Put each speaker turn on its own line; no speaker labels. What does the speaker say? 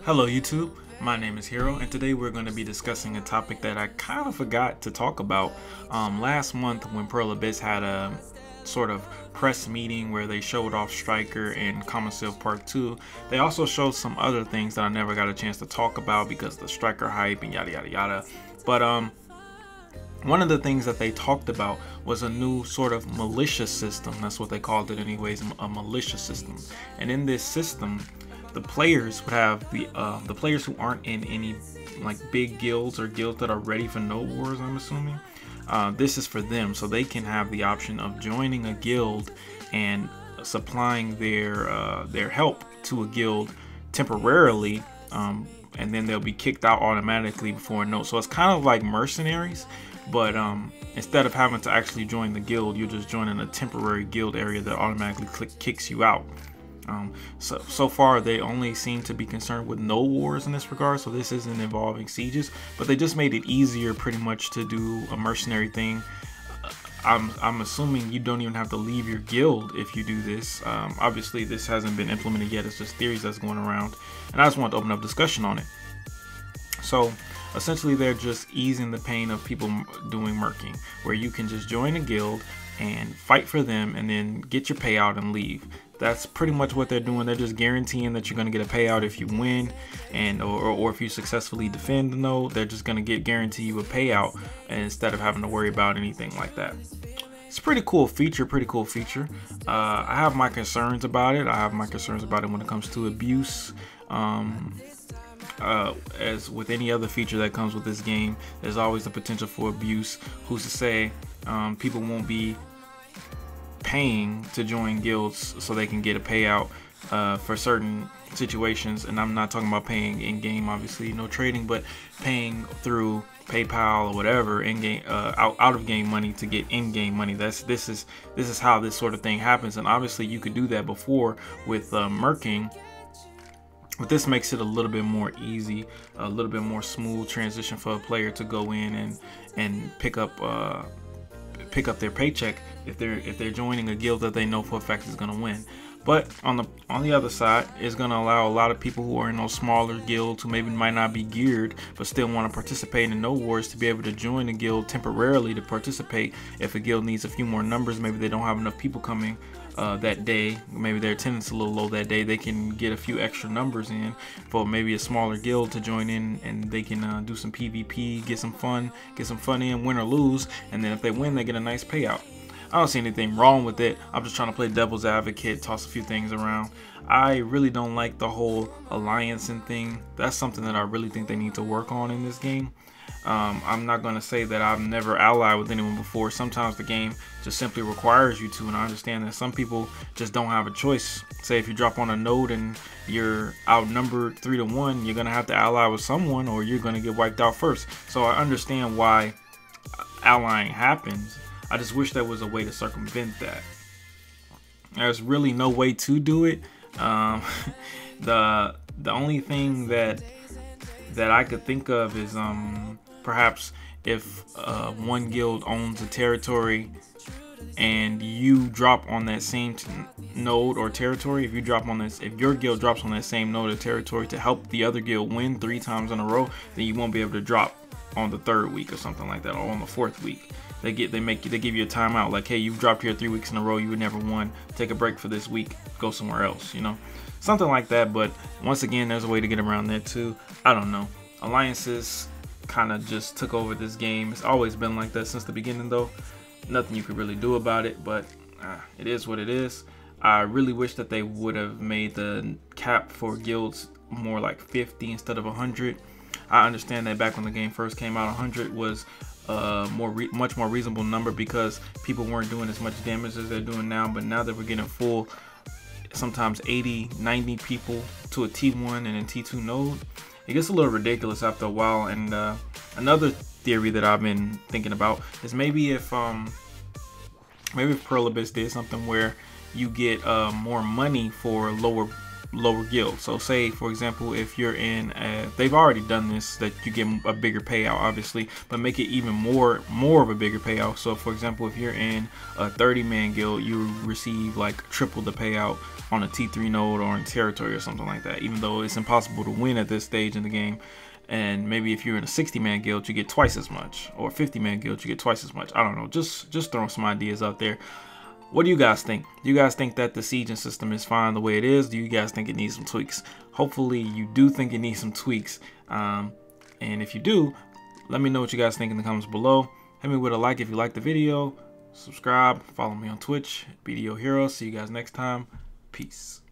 Hello YouTube, my name is Hero, and today we're going to be discussing a topic that I kind of forgot to talk about. Last month when Pearl Abyss had a sort of press meeting where they showed off Striker and Common Civ Part 2, they also showed some other things that I never got a chance to talk about because of the Striker hype and yada yada yada. But one of the things that they talked about was a new sort of militia system. That's what they called it anyways, a militia system. And in this system, the players would have the players who aren't in any like big guilds or guilds that are ready for node wars, I'm assuming. This is for them, so they can have the option of joining a guild and supplying their help to a guild temporarily, and then they'll be kicked out automatically before a node. So it's kind of like mercenaries, but instead of having to actually join the guild, you're just joining a temporary guild area that automatically kicks you out. So far they only seem to be concerned with no wars in this regard, so this isn't involving sieges, but they just made it easier pretty much to do a mercenary thing. I'm assuming you don't even have to leave your guild if you do this. Obviously this hasn't been implemented yet, it's just theories that's going around, and I just want to open up discussion on it. So essentially they're just easing the pain of people doing merking, where you can just join a guild and fight for them and then get your payout and leave. That's pretty much what they're doing. They're just guaranteeing that you're going to get a payout if you win, and or if you successfully defend the node. They're just going to guarantee you a payout instead of having to worry about anything like that. It's a pretty cool feature. I have my concerns about it. When it comes to abuse. As with any other feature that comes with this game, there's always the potential for abuse. Who's to say people won't be paying to join guilds so they can get a payout for certain situations? And I'm not talking about paying in game, obviously no trading, but paying through PayPal or whatever in game, out of game money to get in game money. This is how this sort of thing happens, and obviously you could do that before with merking. But this makes it a little bit more easy, a little bit more smooth transition for a player to go in and pick up their paycheck if they're joining a guild that they know for a fact is going to win. But on the other side, it's going to allow a lot of people who are in those smaller guilds who maybe might not be geared but still want to participate in node wars to be able to join a guild temporarily to participate. If a guild needs a few more numbers, maybe they don't have enough people coming that day, maybe their attendance is a little low that day, they can get a few extra numbers in for maybe a smaller guild to join in, and they can do some PvP, get some fun in, win or lose, and then if they win, they get a nice payout. I don't see anything wrong with it. I'm just trying to play devil's advocate, toss a few things around. I really don't like the whole alliancing thing. That's something that I really think they need to work on in this game. I'm not going to say that I've never allied with anyone before. Sometimes the game just simply requires you to, and I understand that some people just don't have a choice. Say if you drop on a node and you're outnumbered 3 to 1, you're going to have to ally with someone or you're going to get wiped out first. So I understand why allying happens. I just wish there was a way to circumvent that. There's really no way to do it. The only thing that I could think of is perhaps if one guild owns a territory and you drop on that same node or territory, if your guild drops on that same node or territory to help the other guild win 3 times in a row, then you won't be able to drop on the 3rd week or something like that, or on the 4th week. They give you a timeout, like, hey, you've dropped here 3 weeks in a row, you would never won, take a break for this week, go somewhere else, you know, something like that. But once again, there's a way to get around that too. I don't know. Alliances kind of just took over this game. It's always been like that since the beginning, though. Nothing you could really do about it, but it is what it is. I really wish that they would have made the cap for guilds more like 50 instead of 100. I understand that back when the game first came out, 100 was much more reasonable number because people weren't doing as much damage as they're doing now. But now that we're getting full, sometimes 80, 90 people to a T1 and a T2 node, it gets a little ridiculous after a while. And another theory that I've been thinking about is maybe if Pearl Abyss did something where you get more money for lower lower guild. So say for example, if you're in they've already done this, that you get a bigger payout obviously, but make it even more of a bigger payout. So for example, if you're in a 30-man guild, you receive like triple the payout on a T3 node or in territory or something like that, even though it's impossible to win at this stage in the game. And maybe if you're in a 60-man guild, you get twice as much, or a 50-man guild, you get twice as much. I don't know, just throwing some ideas out there. What do you guys think? Do you guys think that the sieging system is fine the way it is? Do you guys think it needs some tweaks? Hopefully you do think it needs some tweaks. And if you do, let me know what you guys think in the comments below. Hit me with a like if you like the video. Subscribe, follow me on Twitch, BDO Hero. See you guys next time. Peace.